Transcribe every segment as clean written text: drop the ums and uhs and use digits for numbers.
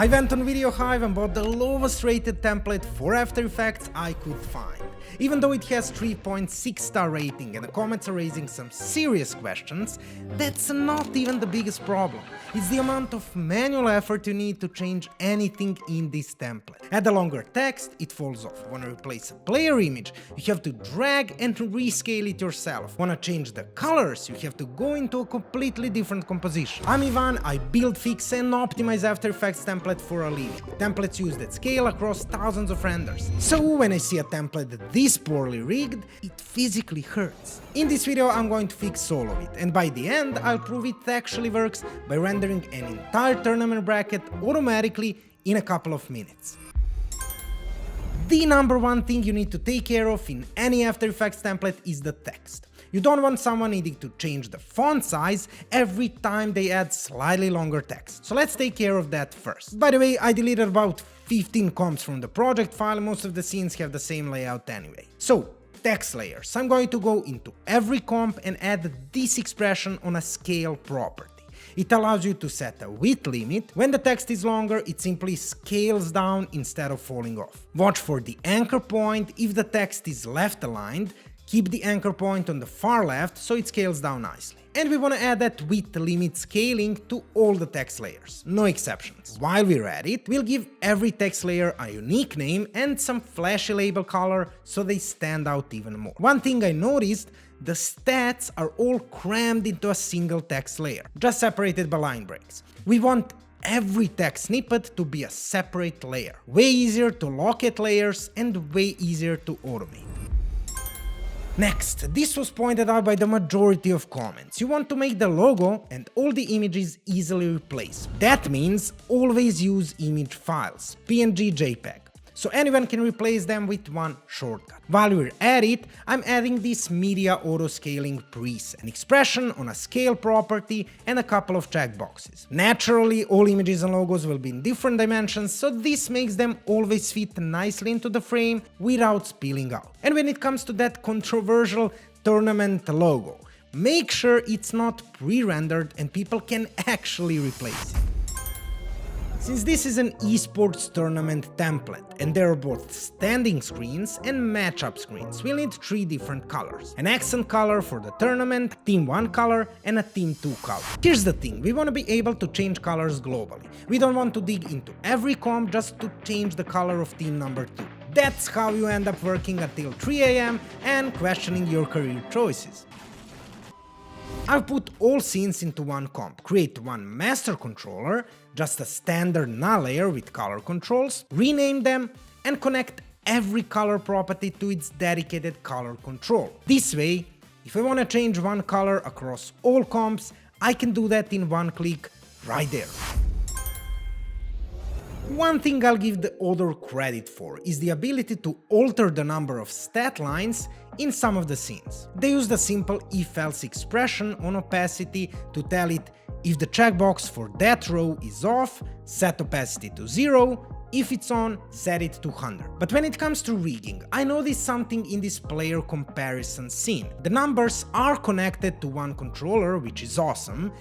I went on VideoHive and bought the lowest rated template for After Effects I could find. Even though it has 3.6 star rating and the comments are raising some serious questions, that's not even the biggest problem. It's the amount of manual effort you need to change anything in this template. Add a longer text, it falls off. Wanna replace a player image, you have to drag and rescale it yourself. Wanna change the colors, you have to go into a completely different composition. I'm Ivan, I build, fix and optimize After Effects template for a living. Templates used at scale across thousands of renders. So when I see a template this poorly rigged, it physically hurts. In this video I'm going to fix all of it, and by the end I'll prove it actually works by rendering an entire tournament bracket automatically in a couple of minutes. The number one thing you need to take care of in any After Effects template is the text. You don't want someone needing to change the font size every time they add slightly longer text. So let's take care of that first. By the way, I deleted about 15 comps from the project file, most of the scenes have the same layout anyway. So, text layers. I'm going to go into every comp and add this expression on a scale property. It allows you to set a width limit. When the text is longer, it simply scales down instead of falling off. Watch for the anchor point. If the text is left aligned, keep the anchor point on the far left so it scales down nicely. And we want to add that width limit scaling to all the text layers, no exceptions. While we're at it, we'll give every text layer a unique name and some flashy label color so they stand out even more. One thing I noticed, the stats are all crammed into a single text layer, just separated by line breaks. We want every text snippet to be a separate layer. Way easier to locate layers and way easier to automate. Next, this was pointed out by the majority of comments. You want to make the logo and all the images easily replaceable. That means always use image files, PNG, JPEG, so anyone can replace them with one shortcut. While we're at it, I'm adding this media auto-scaling preset, an expression on a scale property and a couple of checkboxes. Naturally, all images and logos will be in different dimensions, so this makes them always fit nicely into the frame without spilling out. And when it comes to that controversial tournament logo, make sure it's not pre-rendered and people can actually replace it. Since this is an esports tournament template, and there are both standing screens and matchup screens, we'll need three different colors. An accent color for the tournament, a Team 1 color, and a Team 2 color. Here's the thing, we want to be able to change colors globally. We don't want to dig into every comp just to change the color of team number 2. That's how you end up working until 3 AM and questioning your career choices. I've put all scenes into one comp, create one master controller, just a standard null layer with color controls, rename them, and connect every color property to its dedicated color control. This way, if I want to change one color across all comps, I can do that in one click right there. One thing I'll give the author credit for is the ability to alter the number of stat lines in some of the scenes. They used a simple if-else expression on opacity to tell it if the checkbox for that row is off, set opacity to 0, if it's on, set it to 100. But when it comes to rigging, I noticed something in this player comparison scene. The numbers are connected to one controller, which is awesome,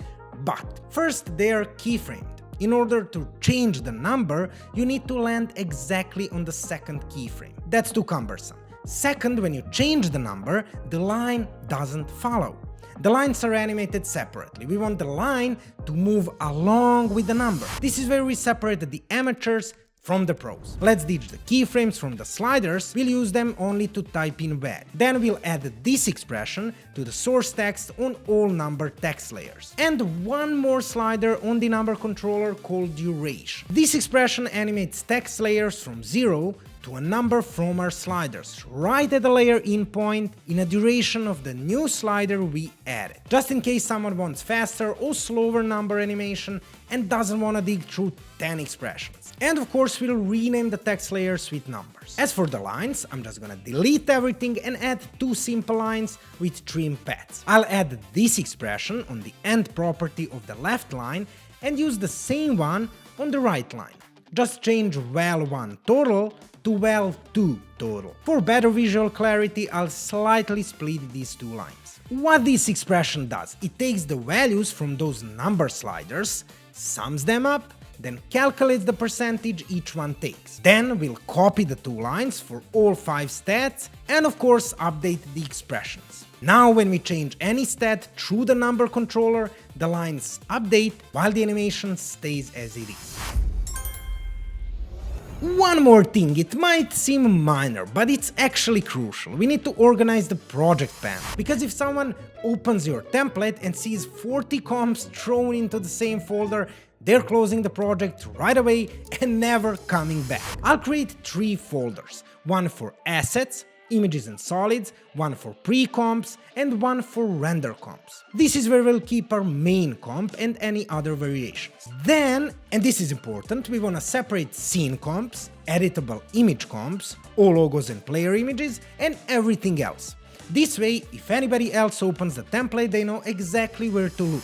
but first they are keyframed. In order to change the number, you need to land exactly on the second keyframe. That's too cumbersome. Second, when you change the number, the line doesn't follow. The lines are animated separately. We want the line to move along with the number. This is where we separated the amateurs from the pros. Let's ditch the keyframes from the sliders, we'll use them only to type in WAD. Then we'll add this expression to the source text on all number text layers. And one more slider on the number controller called duration. This expression animates text layers from 0 to a number from our sliders, right at the layer in point in a duration of the new slider we added. Just in case someone wants faster or slower number animation and doesn't want to dig through 10 expressions. And of course we'll rename the text layers with numbers. As for the lines, I'm just gonna delete everything and add two simple lines with trim paths. I'll add this expression on the end property of the left line and use the same one on the right line. Just change val1 total to val2 total. For better visual clarity, I'll slightly split these two lines. What this expression does, it takes the values from those number sliders, sums them up, then calculates the percentage each one takes. Then we'll copy the two lines for all 5 stats and of course update the expressions. Now when we change any stat through the number controller, the lines update while the animation stays as it is. One more thing, it might seem minor, but it's actually crucial. We need to organize the project panel, because if someone opens your template and sees 40 comps thrown into the same folder, they're closing the project right away and never coming back. I'll create 3 folders, one for assets, images and solids, one for pre-comps, and one for render comps. This is where we'll keep our main comp and any other variations. Then, and this is important, we want to separate scene comps, editable image comps, all logos and player images, and everything else. This way, if anybody else opens the template, they know exactly where to look.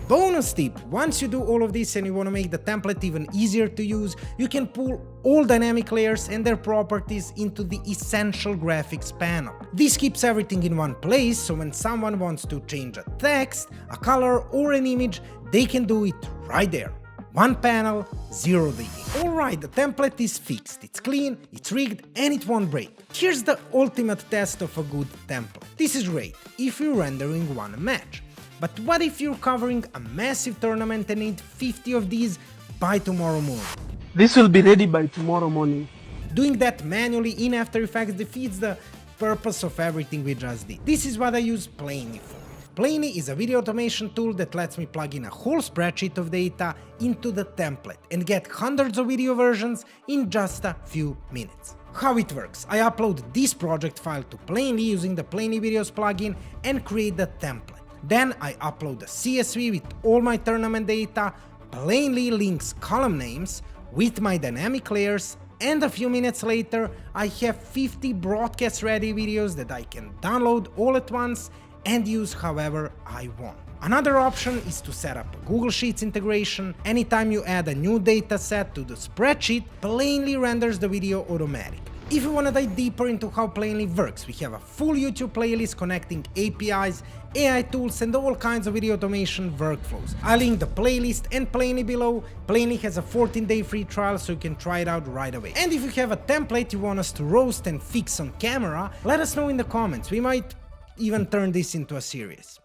Bonus tip, once you do all of this and you want to make the template even easier to use, you can pull all dynamic layers and their properties into the essential graphics panel. This keeps everything in one place, so when someone wants to change a text, a color or an image, they can do it right there. One panel, zero digging. Alright, the template is fixed, it's clean, it's rigged, and it won't break. Here's the ultimate test of a good template. This is great if you're rendering one match. But what if you're covering a massive tournament and need 50 of these by tomorrow morning? This will be ready by tomorrow morning. Doing that manually in After Effects defeats the purpose of everything we just did. This is what I use Planey for. Planey is a video automation tool that lets me plug in a whole spreadsheet of data into the template and get hundreds of video versions in just a few minutes. How it works: I upload this project file to Planey using the Planey Videos plugin and create the template. Then I upload a CSV with all my tournament data, Planey links column names with my dynamic layers, and a few minutes later I have 50 broadcast ready videos that I can download all at once and use however I want. Another option is to set up a Google Sheets integration. Anytime you add a new dataset to the spreadsheet, Planey renders the video automatically. If you want to dive deeper into how Planey works, we have a full YouTube playlist connecting APIs, AI tools and all kinds of video automation workflows. I'll link the playlist and Planey below. Planey has a 14-day free trial, so you can try it out right away. And if you have a template you want us to roast and fix on camera, let us know in the comments. We might even turn this into a series.